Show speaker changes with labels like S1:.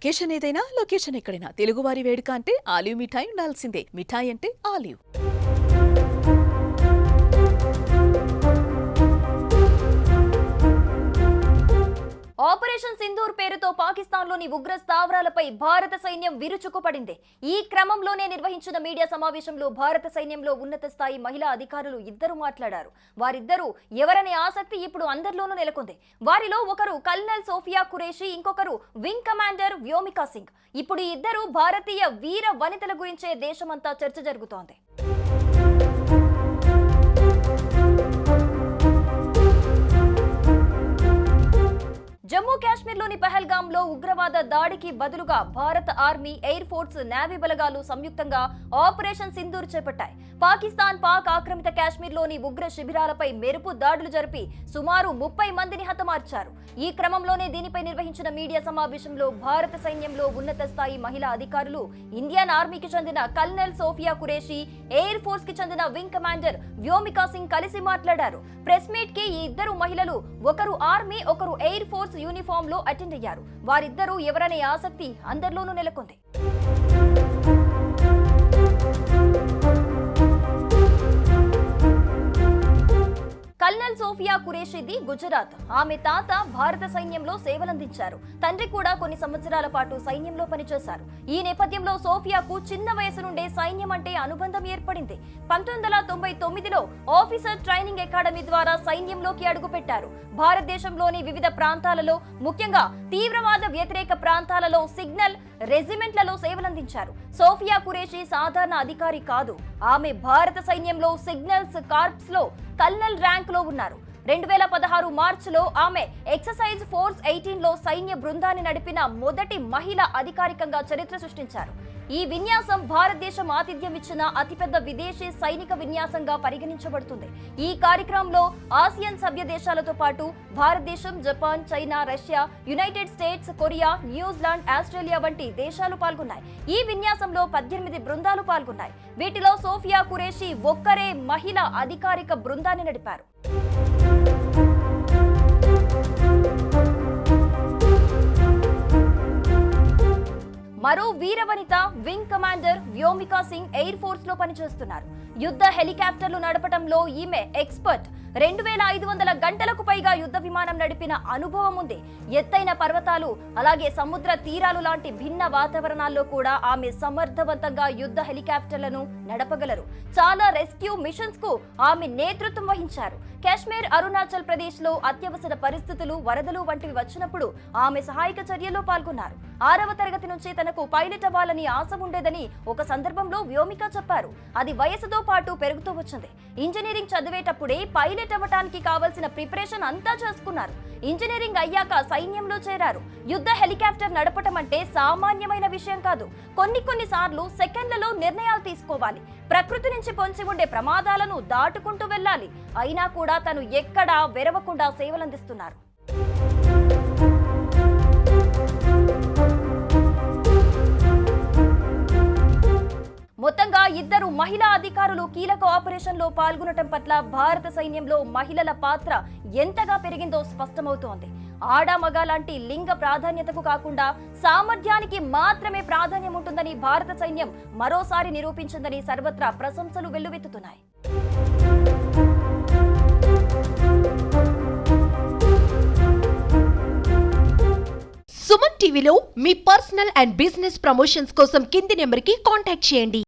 S1: Occasion ఏదైనా location ఎక్కడైనా తెలుగువారి వేడుక అంటే ఆలివ్ మిఠాయి ఉండాల్సిందే. మిఠాయి అంటే ఆలివ్.
S2: ఆపరేషన్ సింధూర్ పేరుతో పాకిస్తాన్లోని ఉగ్ర స్థావరాలపై భారత సైన్యం విరుచుకుపడింది. ఈ క్రమంలోనే నిర్వహించిన మీడియా సమావేశంలో భారత సైన్యంలో ఉన్నత స్థాయి మహిళా అధికారులు ఇద్దరు మాట్లాడారు. వారిద్దరూ ఎవరనే ఆసక్తి ఇప్పుడు అందరిలోనూ నెలకొంది. వారిలో ఒకరు కల్నల్ సోఫియా ఖురేషీ, ఇంకొకరు వింగ్ కమాండర్ వ్యోమికా సింగ్. ఇప్పుడు ఈ ఇద్దరు భారతీయ వీర వనితల గురించే దేశమంతా చర్చ జరుగుతోంది. జమ్మూ కాశ్మీర్లోని పహల్గాంలో ఉగ్రవాద దాడికి బదులుగా భారత ఆర్మీ, ఎయిర్ ఫోర్స్, నేవీ బలగాలు సంయుక్తంగా ఆపరేషన్ సింధూర్ చేపట్టాయి. పాకిస్తాన్ పాక్ ఆక్రమిత కాశ్మీర్లోని ఉగ్ర శిబిరాలపై మెరుపు దాడులు జరిపి సుమారు 30 మందిని హతమార్చారు. ఈ క్రమంలోనే దీనిపై నిర్వహించిన మీడియా సమావేశంలో భారత సైన్యంలో ఉన్నత స్థాయి మహిళా అధికారులు, ఇండియన్ ఆర్మీకి చెందిన colonel Sofia Qureshi, air force కి చెందిన వింగ్ కమాండర్ వ్యోమికా సింగ్ కలిసి మాట్లాడారు. ప్రెస్ మీట్ కి ఈ ఇద్దరు మహిళలు ఒకరు ఆర్మీ, ఒకరు ఎయిర్ ఫోర్స్ యూనిఫామ్ లో అటెండ్ అయ్యారు. వారిద్దరూ ఎవరనే ఆసక్తి అందరిలోనూ నెలకొంది. కల్నల్ సోఫియా ఖురేషీది గుజరాత్. ఆమె తాత భారత సైన్యంలో సేవలందించారు. తండ్రి కూడా కొన్ని సంవత్సరాల పాటు సైన్యంలో పనిచేశారు. ఈ నేపథ్యంలో సోఫియాకు చిన్న వయసు నుండే సైన్యం అంటే అనుబంధం ఏర్పడింది. 1999లో ఆఫీసర్ ట్రైనింగ్ అకాడమీ ద్వారా సైన్యంలోకి అడుగుపెట్టారు. భారతదేశంలోని వివిధ ప్రాంతాలలో, ముఖ్యంగా తీవ్రవాద వ్యతిరేక ప్రాంతాలలో సిగ్నల్ రెజిమెంట్లలో సేవలందించారు. సోఫియా ఖురేషీ సాధారణ అధికారి కాదు. ఆమె భారత సైన్యంలో సిగ్నల్స్ కార్ప్స్ లో కల్నల్ ర్యాంక్ లో ఉన్నారు. 2016 మార్చిలో ఆమె ఎక్సర్సైజ్ ఫోర్స్ 18లో సైన్య బృందాన్ని నడిపిన మొదటి మహిళ అధికారికంగా చరిత్ర సృష్టించారు. ఈ విన్యాసం భారతదేశం ఆతిథ్యం ఇచ్చిన అతిపెద్ద విదేశీ సైనిక విన్యాసంగా పరిగణించబడుతుంది. ఈ కార్యక్రమంలో ఆసియన్ సభ్య దేశాలతో పాటు భారతదేశం, Japan, China, Russia, United states, Korea, New Zealand, Australia వంటి దేశాలు పాల్గొన్నాయి. ఈ విన్యాసంలో 18 బృందాలు పాల్గొన్నాయి. వీటిలో సోఫియా ఖురేషీ ఒక్కరే మహిళ అధికారిక బృందాన్ని నడిపారు. మరో వీరవనిత wing commander Vyomika Singh air force లో పనిచేస్తున్నారు. యుద్ధ హెలికాప్టర్లు నడపడంలో ఈమె ఎక్స్పర్ట్. 2500 గంటలకు పైగా యుద్ధ విమానం నడిపిన అనుభవం ఉంది. ఎత్తైన పర్వతాలు, అలాగే సముద్ర తీరాలు లాంటి భిన్న వాతావరణాల్లో కూడా ఆమె సమర్థవంతంగా యుద్ధ హెలికాప్టర్లను నడపగలరు. చాలా రెస్క్యూ మిషన్స్ కు ఆమె నేతృత్వం వహించారు. కాశ్మీర్, అరుణాచల్ ప్రదేశ్ లో అత్యవసర పరిస్థితులు, వరదలు వంటివి వచ్చినప్పుడు ఆమె సహాయక చర్యల్లో పాల్గొన్నారు. 6వ తరగతి నుంచి తనకు పైలట్ అవ్వాలని ఆశ ఉండేదని ఒక సందర్భంలో వ్యోమికా చెప్పారు. అది వయసుతో పాటు పెరుగుతూ వచ్చింది. ఇంజనీరింగ్ చదివేటప్పుడే పైలట్ అవ్వటానికి కావాల్సిన ప్రిపరేషన్ అంతా చేసుకున్నారు. ఇంజనీరింగ్ అయ్యాక సైన్యంలో చేరారు. యుద్ధ హెలికాప్టర్ నడపటం అంటే సామాన్యమైన విషయం కాదు. కొన్ని సార్లు సెకండ్లలో నిర్ణయాలు తీసుకోవాలి. ప్రకృతి నుంచి పొంచి ఉండే ప్రమాదాలను దాటుకుంటూ వెళ్ళాలి. అయినా కూడా తను ఎక్కడా వెరవకుండా సేవలందిస్తున్నారు. మొత్తంగా ఇద్దరు మహిళా అధికారులు కీలక ఆపరేషన్ లో పాల్గొనటం పట్ల భారత సైన్యంలో మహిళల పాత్ర ఎంతగా పెరిగిందో స్పష్టమవుతోంది. ఆడ మగ లాంటి లింగ ప్రాధాన్యతకు కాకుండా సామర్థ్యానికి మాత్రమే ప్రాధాన్యం ఉంటుందని భారత సైన్యం మరోసారి నిరూపించిందని సర్వత్రా ప్రశంసలు వెల్లువెత్తుతున్నాయి.
S3: సుమన్ టీవీలో మీ పర్సనల్ అండ్ బిజినెస్ ప్రమోషన్స్ కోసం కింది నెంబర్కి కాంటాక్ట్ చేయండి.